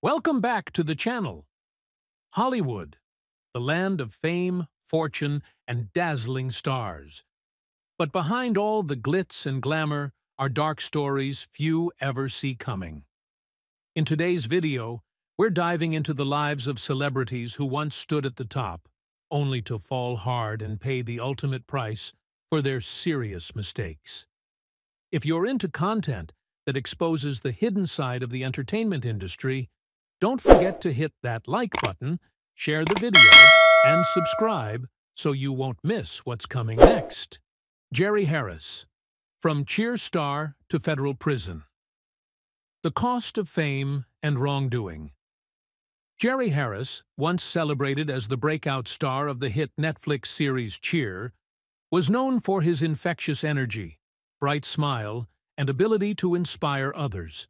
Welcome back to the channel. Hollywood, the land of fame, fortune, and dazzling stars. But behind all the glitz and glamour are dark stories few ever see coming. In today's video, we're diving into the lives of celebrities who once stood at the top, only to fall hard and pay the ultimate price for their serious mistakes. If you're into content that exposes the hidden side of the entertainment industry, don't forget to hit that like button, share the video, and subscribe so you won't miss what's coming next. Jerry Harris, from cheer star to federal prison. The cost of fame and wrongdoing. Jerry Harris, once celebrated as the breakout star of the hit Netflix series Cheer, was known for his infectious energy, bright smile, and ability to inspire others.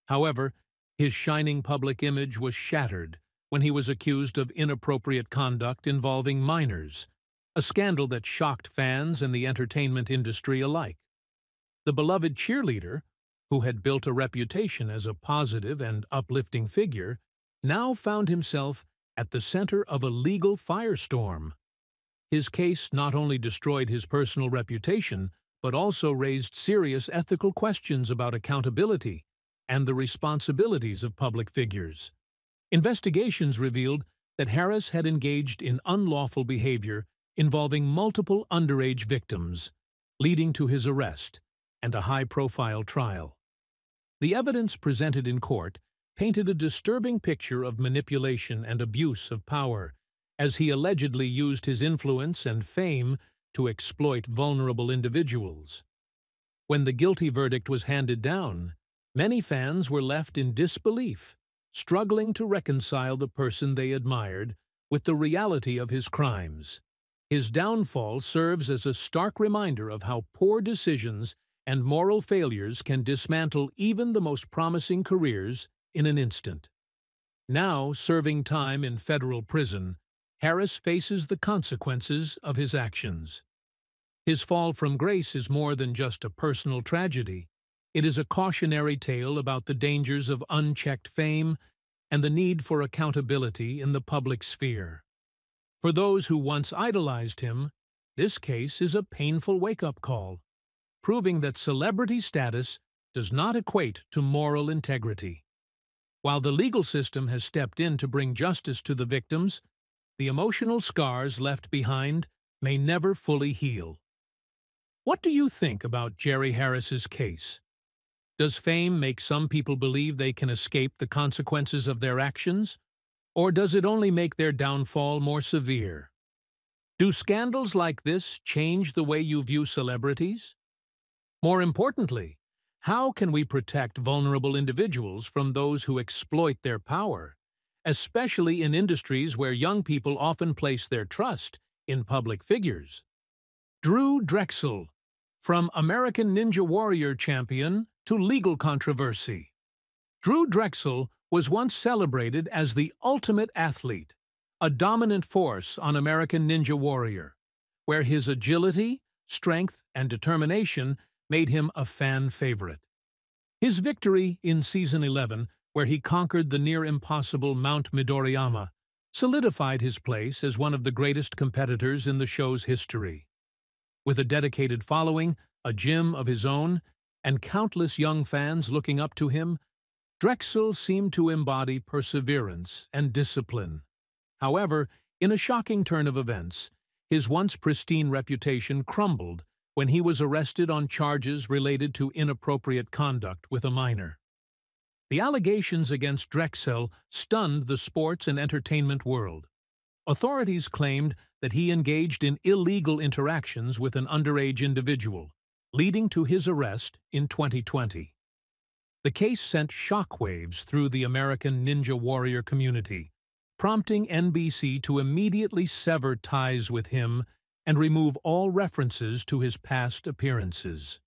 However, his shining public image was shattered when he was accused of inappropriate conduct involving minors, a scandal that shocked fans and the entertainment industry alike. The beloved cheerleader, who had built a reputation as a positive and uplifting figure, now found himself at the center of a legal firestorm. His case not only destroyed his personal reputation, but also raised serious ethical questions about accountability and the responsibilities of public figures. Investigations revealed that Harris had engaged in unlawful behavior involving multiple underage victims, leading to his arrest and a high-profile trial. The evidence presented in court painted a disturbing picture of manipulation and abuse of power, as he allegedly used his influence and fame to exploit vulnerable individuals. When the guilty verdict was handed down, many fans were left in disbelief, struggling to reconcile the person they admired with the reality of his crimes. His downfall serves as a stark reminder of how poor decisions and moral failures can dismantle even the most promising careers in an instant. Now serving time in federal prison, Harris faces the consequences of his actions. His fall from grace is more than just a personal tragedy. It is a cautionary tale about the dangers of unchecked fame and the need for accountability in the public sphere. For those who once idolized him, this case is a painful wake-up call, proving that celebrity status does not equate to moral integrity. While the legal system has stepped in to bring justice to the victims, the emotional scars left behind may never fully heal. What do you think about Jerry Harris's case? Does fame make some people believe they can escape the consequences of their actions? Or does it only make their downfall more severe? Do scandals like this change the way you view celebrities? More importantly, how can we protect vulnerable individuals from those who exploit their power, especially in industries where young people often place their trust in public figures? Drew Drexel, from American Ninja Warrior champion to legal controversy. Drew Drexel was once celebrated as the ultimate athlete, a dominant force on American Ninja Warrior, where his agility, strength, and determination made him a fan favorite. His victory in Season 11, where he conquered the near-impossible Mount Midoriyama, solidified his place as one of the greatest competitors in the show's history. With a dedicated following, a gym of his own, and countless young fans looking up to him, Drexel seemed to embody perseverance and discipline. However, in a shocking turn of events, his once pristine reputation crumbled when he was arrested on charges related to inappropriate conduct with a minor. The allegations against Drexel stunned the sports and entertainment world. Authorities claimed that he engaged in illegal interactions with an underage individual, leading to his arrest in 2020. The case sent shockwaves through the American Ninja Warrior community, prompting NBC to immediately sever ties with him and remove all references to his past appearances.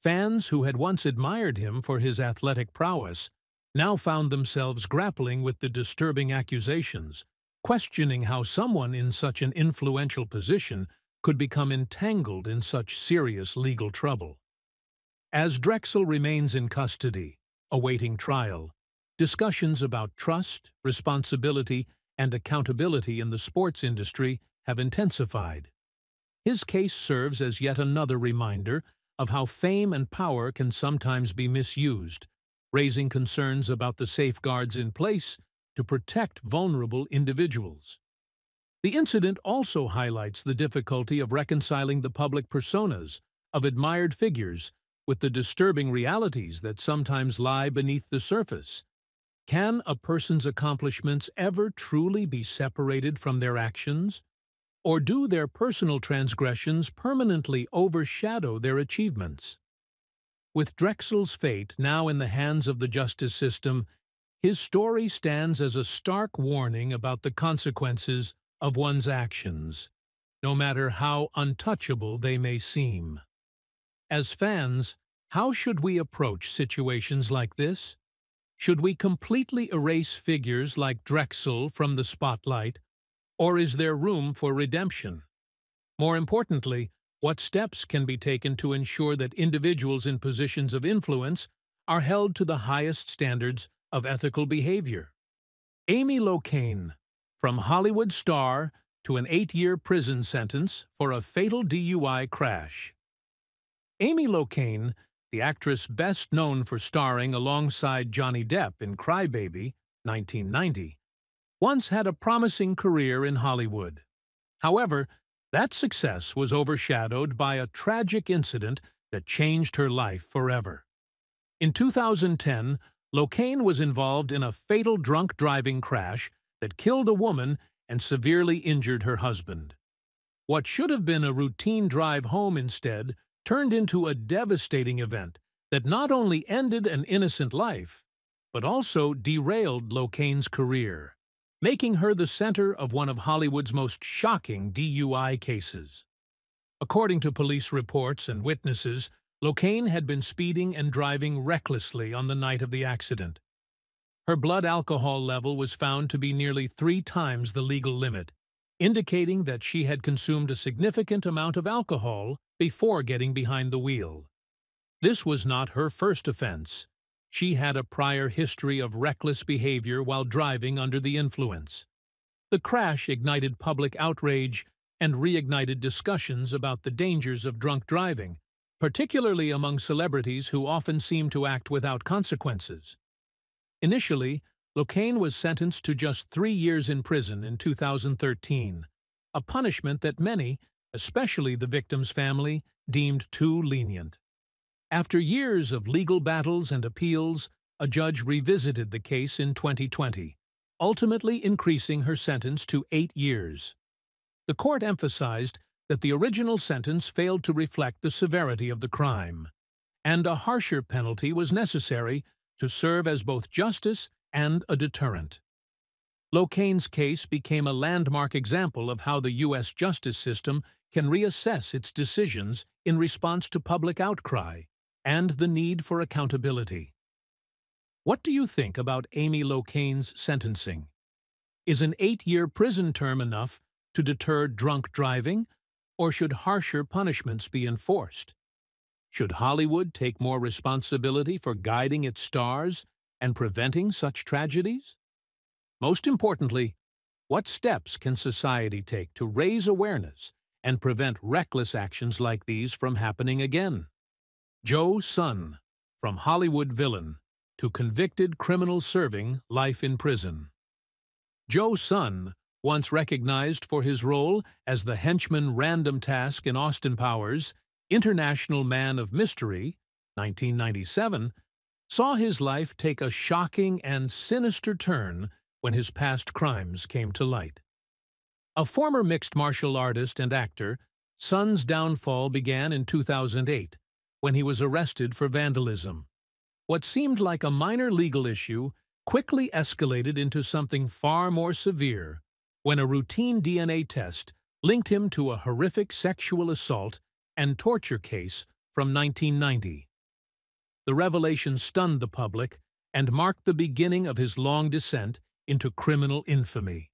Fans who had once admired him for his athletic prowess now found themselves grappling with the disturbing accusations, questioning how someone in such an influential position could become entangled in such serious legal trouble. As Drexel remains in custody, awaiting trial, discussions about trust, responsibility, and accountability in the sports industry have intensified. His case serves as yet another reminder of how fame and power can sometimes be misused, raising concerns about the safeguards in place to protect vulnerable individuals. The incident also highlights the difficulty of reconciling the public personas of admired figures with the disturbing realities that sometimes lie beneath the surface. Can a person's accomplishments ever truly be separated from their actions? Or do their personal transgressions permanently overshadow their achievements? With Drexel's fate now in the hands of the justice system, his story stands as a stark warning about the consequences of one's actions, no matter how untouchable they may seem. As fans, how should we approach situations like this? Should we completely erase figures like Drexel from the spotlight, or is there room for redemption? More importantly, what steps can be taken to ensure that individuals in positions of influence are held to the highest standards of ethical behavior? Amy Locane, from Hollywood star to an 8-year prison sentence for a fatal DUI crash. Amy Locane, the actress best known for starring alongside Johnny Depp in Cry Baby, 1990, once had a promising career in Hollywood. However, that success was overshadowed by a tragic incident that changed her life forever. In 2010, Locane was involved in a fatal drunk driving crash that killed a woman and severely injured her husband. What should have been a routine drive home instead turned into a devastating event that not only ended an innocent life, but also derailed Locane's career, making her the center of one of Hollywood's most shocking DUI cases. According to police reports and witnesses, Locane had been speeding and driving recklessly on the night of the accident. Her blood alcohol level was found to be nearly 3 times the legal limit, indicating that she had consumed a significant amount of alcohol before getting behind the wheel. This was not her first offense. She had a prior history of reckless behavior while driving under the influence. The crash ignited public outrage and reignited discussions about the dangers of drunk driving, particularly among celebrities who often seem to act without consequences. Initially, Locane was sentenced to just 3 years in prison in 2013, a punishment that many, especially the victim's family, deemed too lenient. After years of legal battles and appeals, a judge revisited the case in 2020, ultimately increasing her sentence to 8 years. The court emphasized that the original sentence failed to reflect the severity of the crime, and a harsher penalty was necessary to serve as both justice and a deterrent. Locane's case became a landmark example of how the U.S. justice system can reassess its decisions in response to public outcry and the need for accountability. What do you think about Amy Locane's sentencing? Is an 8-year prison term enough to deter drunk driving, or should harsher punishments be enforced? Should Hollywood take more responsibility for guiding its stars and preventing such tragedies? Most importantly, what steps can society take to raise awareness and prevent reckless actions like these from happening again? Joe Sun, from Hollywood villain to convicted criminal serving life in prison. Joe Sun, once recognized for his role as the henchman Random Task in Austin Powers' International Man of Mystery, 1997, saw his life take a shocking and sinister turn when his past crimes came to light. A former mixed martial artist and actor, Sun's downfall began in 2008, when he was arrested for vandalism. What seemed like a minor legal issue quickly escalated into something far more severe when a routine DNA test linked him to a horrific sexual assault and torture case from 1990. The revelation stunned the public and marked the beginning of his long descent into criminal infamy.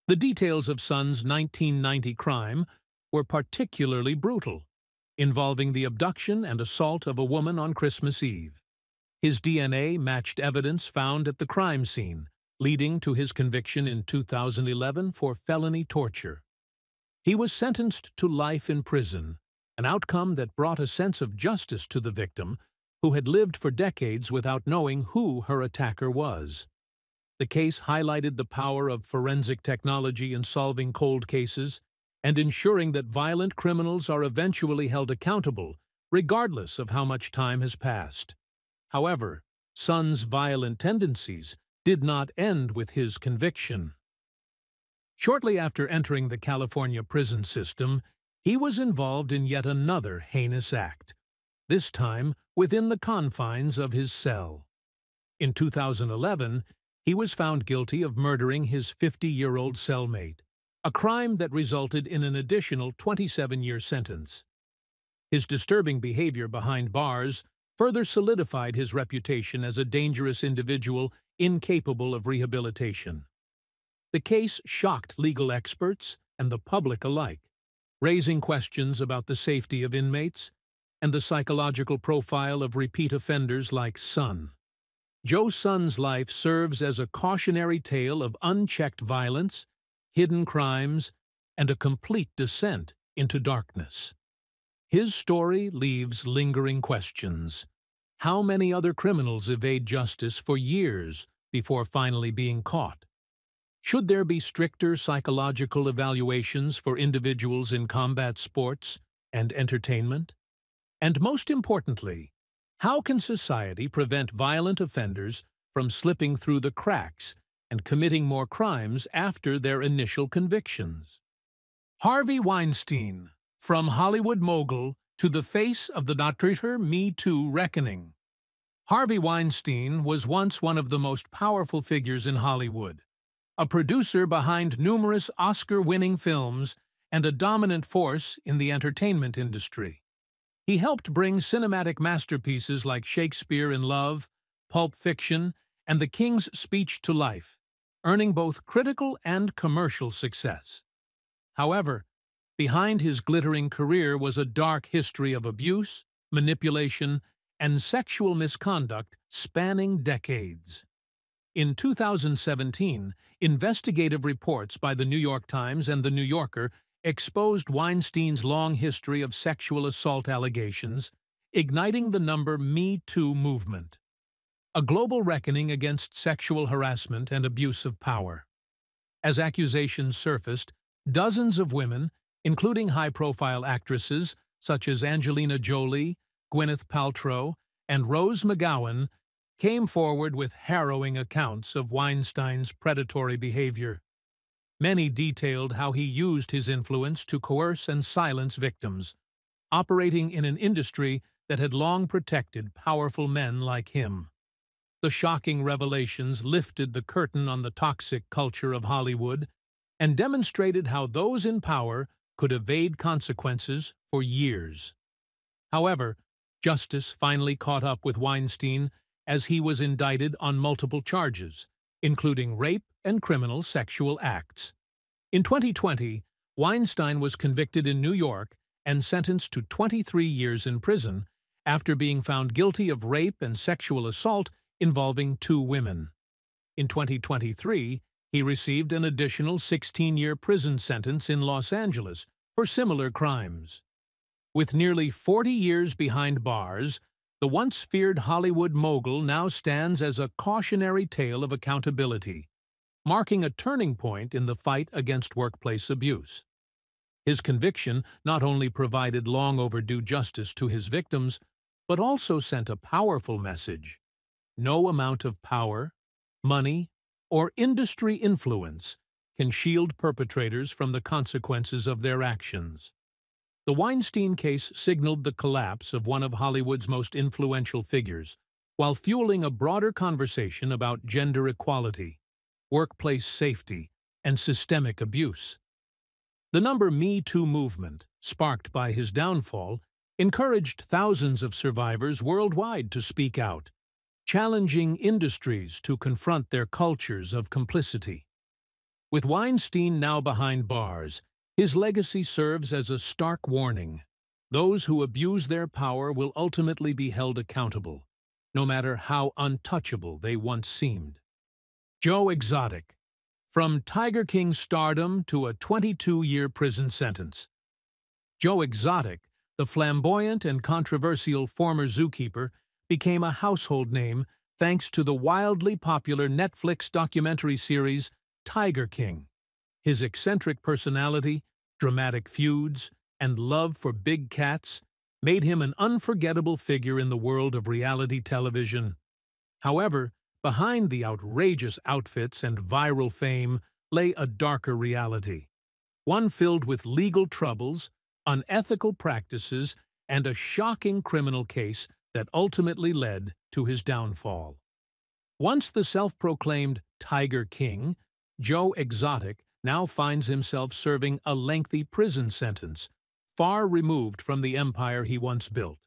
The details of Sun's 1990 crime were particularly brutal, involving the abduction and assault of a woman on Christmas Eve. His DNA matched evidence found at the crime scene, leading to his conviction in 2011 for felony torture. He was sentenced to life in prison, an outcome that brought a sense of justice to the victim, who had lived for decades without knowing who her attacker was. The case highlighted the power of forensic technology in solving cold cases and ensuring that violent criminals are eventually held accountable, regardless of how much time has passed. However, Sun's violent tendencies did not end with his conviction. Shortly after entering the California prison system, he was involved in yet another heinous act, this time within the confines of his cell. In 2011, he was found guilty of murdering his 50-year-old cellmate, a crime that resulted in an additional 27-year sentence. His disturbing behavior behind bars further solidified his reputation as a dangerous individual incapable of rehabilitation. The case shocked legal experts and the public alike, raising questions about the safety of inmates and the psychological profile of repeat offenders like Sun. Joe Sun's life serves as a cautionary tale of unchecked violence, hidden crimes, and a complete descent into darkness. His story leaves lingering questions. How many other criminals evade justice for years before finally being caught? Should there be stricter psychological evaluations for individuals in combat sports and entertainment? And most importantly, how can society prevent violent offenders from slipping through the cracks and committing more crimes after their initial convictions? Harvey Weinstein, from Hollywood mogul to the face of the Twitter Me Too reckoning. Harvey Weinstein was once one of the most powerful figures in Hollywood, a producer behind numerous Oscar-winning films and a dominant force in the entertainment industry. He helped bring cinematic masterpieces like Shakespeare in Love, Pulp Fiction, and The King's Speech to life, earning both critical and commercial success. However, behind his glittering career was a dark history of abuse, manipulation, and sexual misconduct spanning decades. In 2017, investigative reports by the New York Times and The New Yorker exposed Weinstein's long history of sexual assault allegations, igniting the Me Too movement, a global reckoning against sexual harassment and abuse of power. As accusations surfaced, dozens of women, including high-profile actresses such as Angelina Jolie, Gwyneth Paltrow, and Rose McGowan, came forward with harrowing accounts of Weinstein's predatory behavior. Many detailed how he used his influence to coerce and silence victims, operating in an industry that had long protected powerful men like him. The shocking revelations lifted the curtain on the toxic culture of Hollywood and demonstrated how those in power could evade consequences for years. However, justice finally caught up with Weinstein as he was indicted on multiple charges, including rape and criminal sexual acts. In 2020, Weinstein was convicted in New York and sentenced to 23 years in prison after being found guilty of rape and sexual assault involving 2 women. In 2023, he received an additional 16-year prison sentence in Los Angeles for similar crimes. With nearly 40 years behind bars, the once feared Hollywood mogul now stands as a cautionary tale of accountability, marking a turning point in the fight against workplace abuse. His conviction not only provided long overdue justice to his victims, but also sent a powerful message. No amount of power, money, or industry influence can shield perpetrators from the consequences of their actions. The Weinstein case signaled the collapse of one of Hollywood's most influential figures, while fueling a broader conversation about gender equality, workplace safety, and systemic abuse. The Me Too movement, sparked by his downfall, encouraged thousands of survivors worldwide to speak out, challenging industries to confront their cultures of complicity. With Weinstein now behind bars, his legacy serves as a stark warning. Those who abuse their power will ultimately be held accountable, no matter how untouchable they once seemed. Joe Exotic, from Tiger King stardom to a 22-year prison sentence. Joe Exotic, the flamboyant and controversial former zookeeper, became a household name thanks to the wildly popular Netflix documentary series Tiger King. His eccentric personality, dramatic feuds, and love for big cats made him an unforgettable figure in the world of reality television. However, behind the outrageous outfits and viral fame lay a darker reality, one filled with legal troubles, unethical practices, and a shocking criminal case that ultimately led to his downfall. Once the self-proclaimed Tiger King, Joe Exotic now finds himself serving a lengthy prison sentence, far removed from the empire he once built.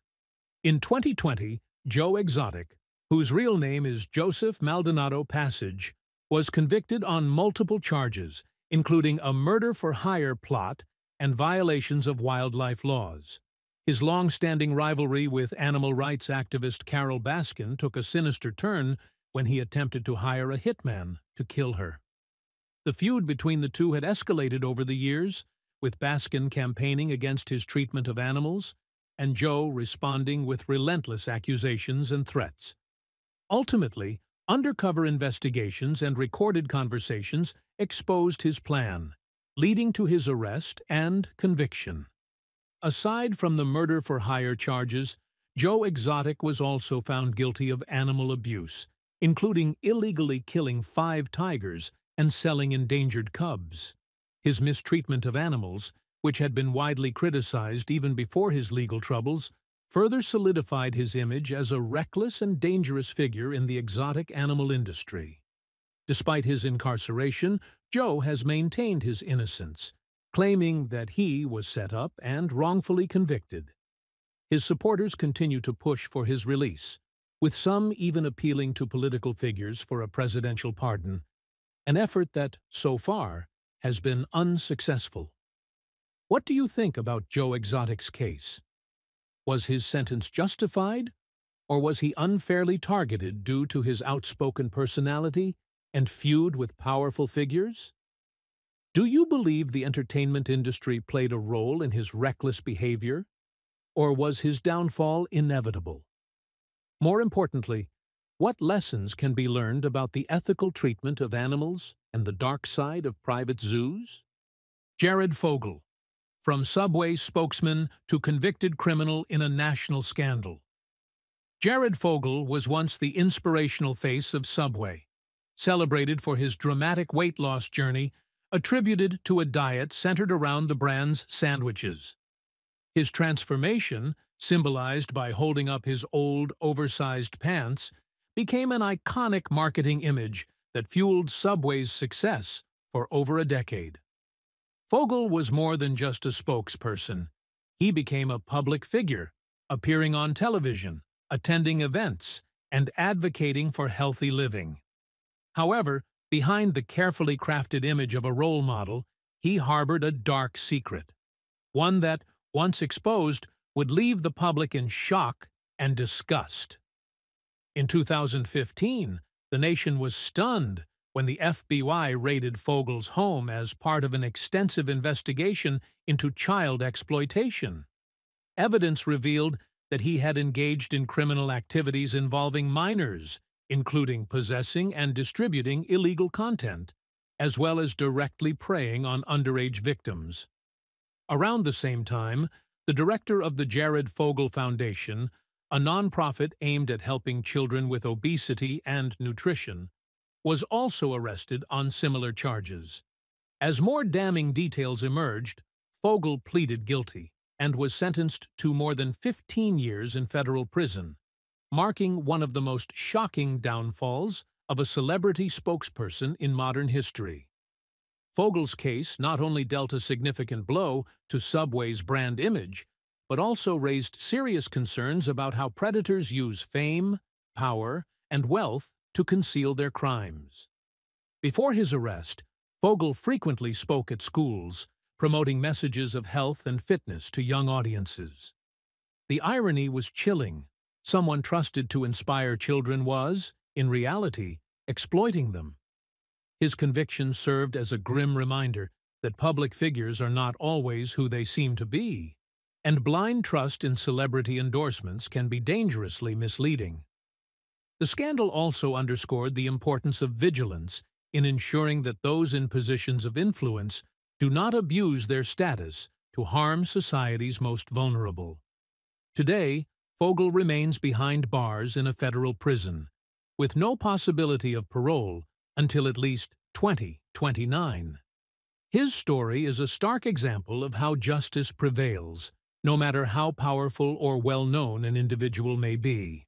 In 2020, Joe Exotic, whose real name is Joseph Maldonado Passage, was convicted on multiple charges, including a murder-for-hire plot and violations of wildlife laws. His long-standing rivalry with animal rights activist Carol Baskin took a sinister turn when he attempted to hire a hitman to kill her. The feud between the two had escalated over the years, with Baskin campaigning against his treatment of animals, and Joe responding with relentless accusations and threats. Ultimately, undercover investigations and recorded conversations exposed his plan, leading to his arrest and conviction. Aside from the murder-for-hire charges, Joe Exotic was also found guilty of animal abuse, including illegally killing 5 tigers and selling endangered cubs. His mistreatment of animals, which had been widely criticized even before his legal troubles, further solidified his image as a reckless and dangerous figure in the exotic animal industry. Despite his incarceration, Joe has maintained his innocence, claiming that he was set up and wrongfully convicted. His supporters continue to push for his release, with some even appealing to political figures for a presidential pardon, an effort that, so far, has been unsuccessful. What do you think about Joe Exotic's case? Was his sentence justified, or was he unfairly targeted due to his outspoken personality and feud with powerful figures? Do you believe the entertainment industry played a role in his reckless behavior, or was his downfall inevitable? More importantly, what lessons can be learned about the ethical treatment of animals and the dark side of private zoos? Jared Fogle, from Subway spokesman to convicted criminal in a national scandal. Jared Fogle was once the inspirational face of Subway, celebrated for his dramatic weight loss journey attributed to a diet centered around the brand's sandwiches. His transformation, symbolized by holding up his old, oversized pants, became an iconic marketing image that fueled Subway's success for over a decade. Fogle was more than just a spokesperson. He became a public figure, appearing on television, attending events, and advocating for healthy living. However, behind the carefully crafted image of a role model, he harbored a dark secret, one that, once exposed, would leave the public in shock and disgust. In 2015, the nation was stunned when the FBI raided Fogle's home as part of an extensive investigation into child exploitation. Evidence revealed that he had engaged in criminal activities involving minors, including possessing and distributing illegal content, as well as directly preying on underage victims. Around the same time, the director of the Jared Fogle Foundation, a nonprofit aimed at helping children with obesity and nutrition, was also arrested on similar charges. As more damning details emerged, Fogle pleaded guilty and was sentenced to more than 15 years in federal prison, marking one of the most shocking downfalls of a celebrity spokesperson in modern history. Fogle's case not only dealt a significant blow to Subway's brand image, but also raised serious concerns about how predators use fame, power, and wealth to conceal their crimes. Before his arrest, Fogle frequently spoke at schools, promoting messages of health and fitness to young audiences. The irony was chilling. someone trusted to inspire children was, in reality, exploiting them. His conviction served as a grim reminder that public figures are not always who they seem to be, and blind trust in celebrity endorsements can be dangerously misleading. The scandal also underscored the importance of vigilance in ensuring that those in positions of influence do not abuse their status to harm society's most vulnerable. Today, Fogel remains behind bars in a federal prison, with no possibility of parole until at least 2029. His story is a stark example of how justice prevails, no matter how powerful or well-known an individual may be.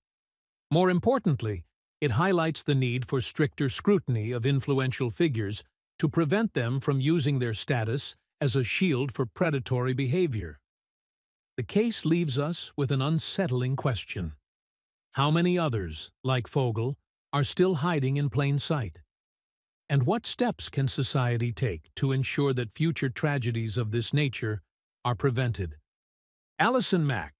More importantly, it highlights the need for stricter scrutiny of influential figures to prevent them from using their status as a shield for predatory behavior. The case leaves us with an unsettling question. How many others, like Fogel, are still hiding in plain sight? And what steps can society take to ensure that future tragedies of this nature are prevented? Allison Mack,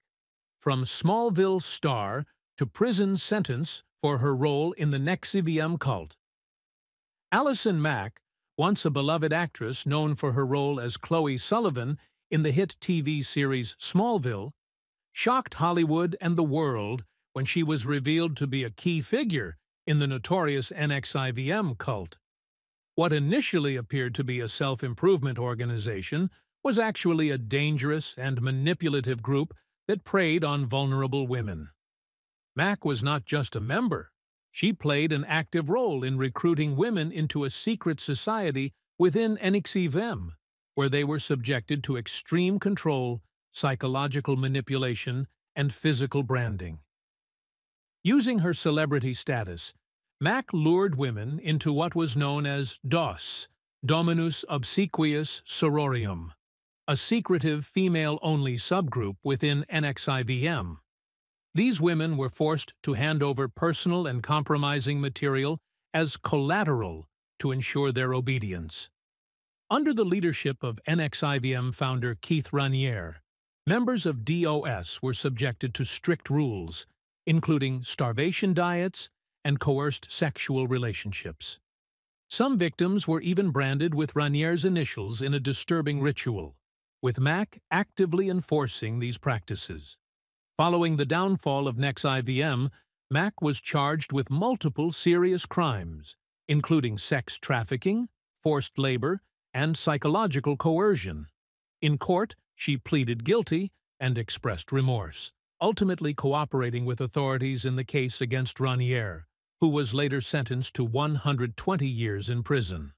from Smallville star to prison sentence for her role in the NXIVM cult. Allison Mack, once a beloved actress known for her role as Chloe Sullivan in the hit TV series Smallville, shocked Hollywood and the world when she was revealed to be a key figure in the notorious NXIVM cult. What initially appeared to be a self-improvement organization was actually a dangerous and manipulative group that preyed on vulnerable women. Mack was not just a member. She played an active role in recruiting women into a secret society within NXIVM, where they were subjected to extreme control, psychological manipulation, and physical branding. Using her celebrity status, Mack lured women into what was known as DOS, Dominus Obsequious Sororium, a secretive female-only subgroup within NXIVM. These women were forced to hand over personal and compromising material as collateral to ensure their obedience. Under the leadership of NXIVM founder Keith Raniere, members of DOS were subjected to strict rules, including starvation diets and coerced sexual relationships. Some victims were even branded with Raniere's initials in a disturbing ritual, with Mack actively enforcing these practices. Following the downfall of NXIVM, Mack was charged with multiple serious crimes, including sex trafficking, forced labor, and psychological coercion. In court, she pleaded guilty and expressed remorse, ultimately cooperating with authorities in the case against Raniere, who was later sentenced to 120 years in prison.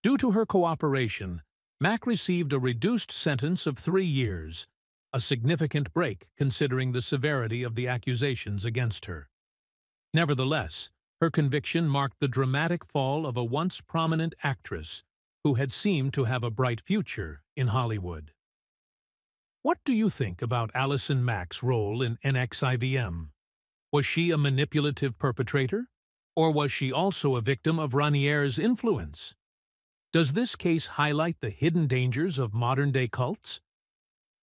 Due to her cooperation, Mack received a reduced sentence of 3 years, a significant break considering the severity of the accusations against her. Nevertheless, her conviction marked the dramatic fall of a once prominent actress who had seemed to have a bright future in Hollywood. What do you think about Allison Mack's role in NXIVM? Was she a manipulative perpetrator, or was she also a victim of Raniere's influence? Does this case highlight the hidden dangers of modern-day cults?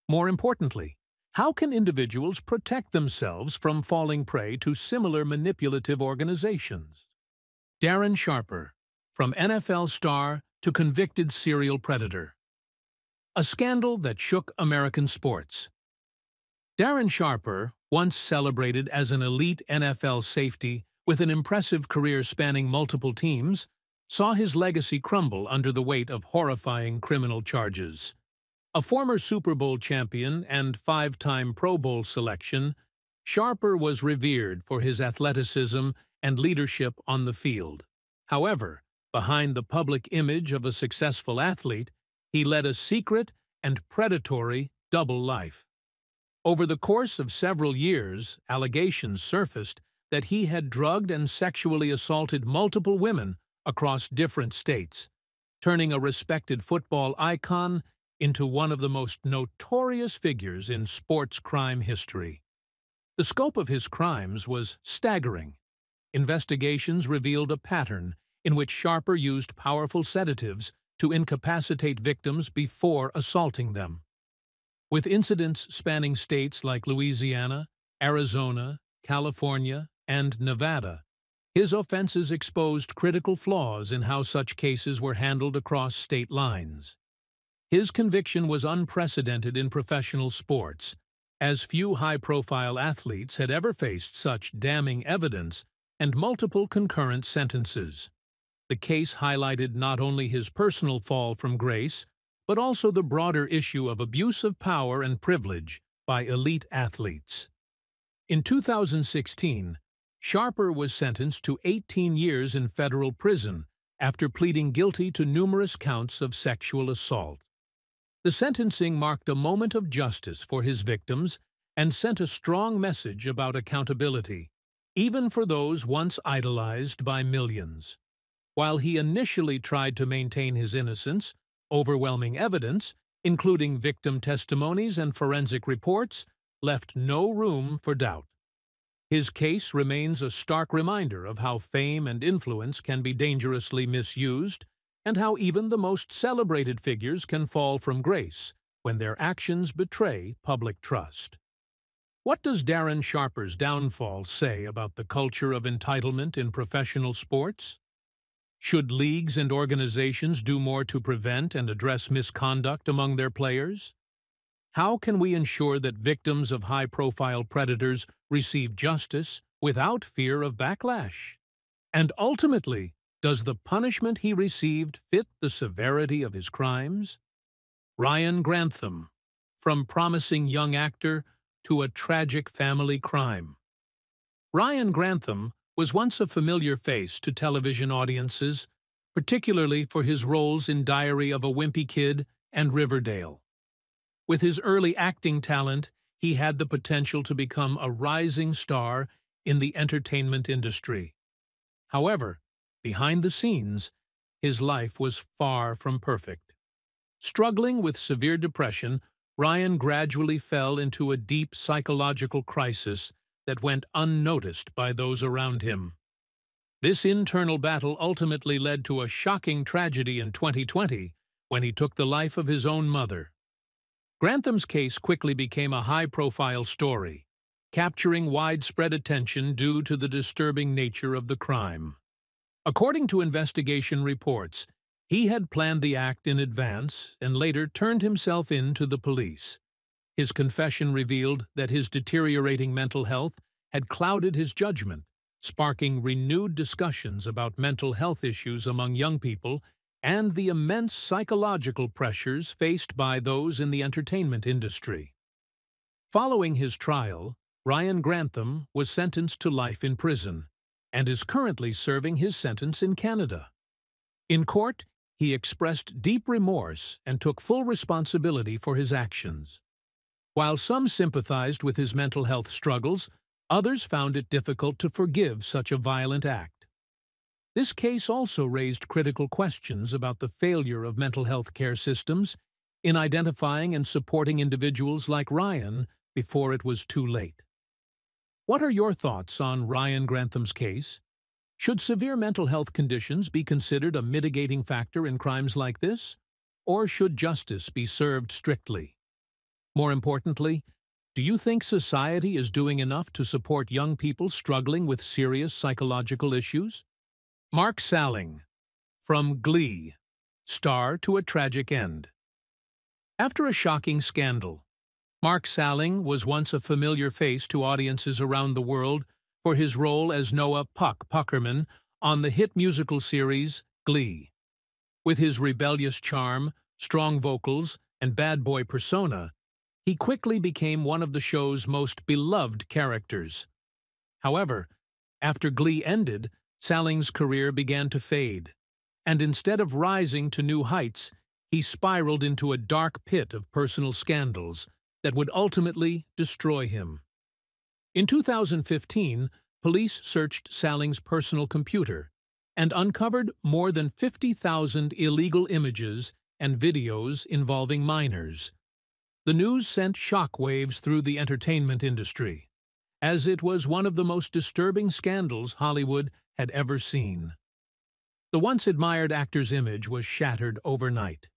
More importantly, how can individuals protect themselves from falling prey to similar manipulative organizations? Darren Sharper, from NFL star to convicted serial predator. A scandal that shook American sports. Darren Sharper, once celebrated as an elite NFL safety with an impressive career spanning multiple teams, saw his legacy crumble under the weight of horrifying criminal charges. A former Super Bowl champion and 5-time Pro Bowl selection, Sharper was revered for his athleticism and leadership on the field. However, behind the public image of a successful athlete, he led a secret and predatory double life. Over the course of several years, allegations surfaced that he had drugged and sexually assaulted multiple women across different states, turning a respected football icon into one of the most notorious figures in sports crime history. The scope of his crimes was staggering. Investigations revealed a pattern in which Sharper used powerful sedatives to incapacitate victims before assaulting them. With incidents spanning states like Louisiana, Arizona, California, and Nevada, his offenses exposed critical flaws in how such cases were handled across state lines. His conviction was unprecedented in professional sports, as few high-profile athletes had ever faced such damning evidence and multiple concurrent sentences. The case highlighted not only his personal fall from grace, but also the broader issue of abuse of power and privilege by elite athletes. In 2016, Sharper was sentenced to 18 years in federal prison after pleading guilty to numerous counts of sexual assault. The sentencing marked a moment of justice for his victims and sent a strong message about accountability, even for those once idolized by millions. While he initially tried to maintain his innocence, overwhelming evidence, including victim testimonies and forensic reports, left no room for doubt. His case remains a stark reminder of how fame and influence can be dangerously misused, and how even the most celebrated figures can fall from grace when their actions betray public trust. What does Darren Sharper's downfall say about the culture of entitlement in professional sports? Should leagues and organizations do more to prevent and address misconduct among their players? How can we ensure that victims of high-profile predators receive justice without fear of backlash? And ultimately, does the punishment he received fit the severity of his crimes? Ryan Grantham, from promising young actor to a tragic family crime. Ryan Grantham was once a familiar face to television audiences, particularly for his roles in Diary of a Wimpy Kid and Riverdale. With his early acting talent, he had the potential to become a rising star in the entertainment industry. However, behind the scenes, his life was far from perfect. Struggling with severe depression, Ryan gradually fell into a deep psychological crisis that went unnoticed by those around him. This internal battle ultimately led to a shocking tragedy in 2020 when he took the life of his own mother. Grantham's case quickly became a high-profile story, capturing widespread attention due to the disturbing nature of the crime. According to investigation reports, he had planned the act in advance and later turned himself in to the police. His confession revealed that his deteriorating mental health had clouded his judgment, sparking renewed discussions about mental health issues among young people and the immense psychological pressures faced by those in the entertainment industry. Following his trial, Ryan Grantham was sentenced to life in prison and is currently serving his sentence in Canada. In court, he expressed deep remorse and took full responsibility for his actions. While some sympathized with his mental health struggles, others found it difficult to forgive such a violent act. This case also raised critical questions about the failure of mental health care systems in identifying and supporting individuals like Ryan before it was too late. What are your thoughts on Ryan Grantham's case? Should severe mental health conditions be considered a mitigating factor in crimes like this? Or should justice be served strictly? More importantly, do you think society is doing enough to support young people struggling with serious psychological issues? Mark Salling, from Glee, Star to a Tragic End. After a shocking scandal, Mark Salling was once a familiar face to audiences around the world for his role as Noah "Puck" Puckerman on the hit musical series Glee. With his rebellious charm, strong vocals, and bad boy persona, he quickly became one of the show's most beloved characters. However, after Glee ended, Salling's career began to fade, and instead of rising to new heights, he spiraled into a dark pit of personal scandals that would ultimately destroy him. In 2015, police searched Salling's personal computer and uncovered more than 50,000 illegal images and videos involving minors. The news sent shockwaves through the entertainment industry, as it was one of the most disturbing scandals Hollywood had ever seen. The once admired actor's image was shattered overnight.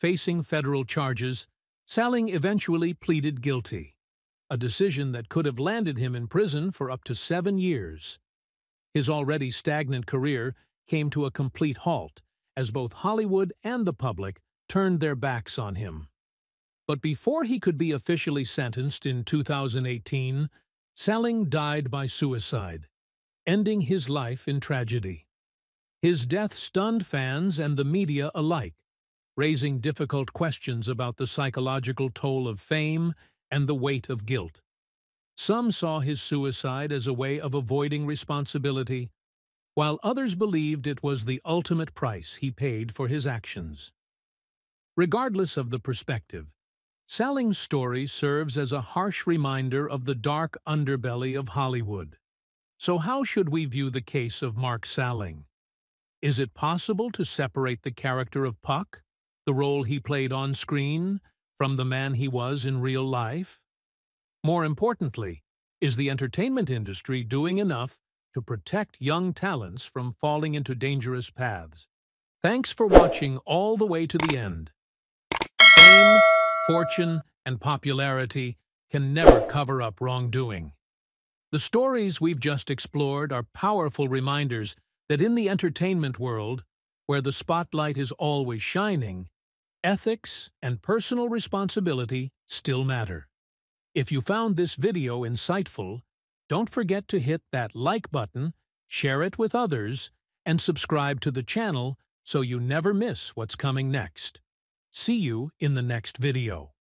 Facing federal charges, Salling eventually pleaded guilty. a decision that could have landed him in prison for up to 7 years. His already stagnant career came to a complete halt as both Hollywood and the public turned their backs on him. But before he could be officially sentenced in 2018, Salling died by suicide, ending his life in tragedy. His death stunned fans and the media alike, raising difficult questions about the psychological toll of fame and the weight of guilt. Some saw his suicide as a way of avoiding responsibility, while others believed it was the ultimate price he paid for his actions. Regardless of the perspective, Salling's story serves as a harsh reminder of the dark underbelly of Hollywood. So how should we view the case of Mark Salling? Is it possible to separate the character of Puck, the role he played on screen, from the man he was in real life? More importantly, is the entertainment industry doing enough to protect young talents from falling into dangerous paths? Thanks for watching all the way to the end. Fame, fortune, and popularity can never cover up wrongdoing. The stories we've just explored are powerful reminders that in the entertainment world, where the spotlight is always shining, ethics and personal responsibility still matter. If you found this video insightful, don't forget to hit that like button, share it with others, and subscribe to the channel so you never miss what's coming next. See you in the next video.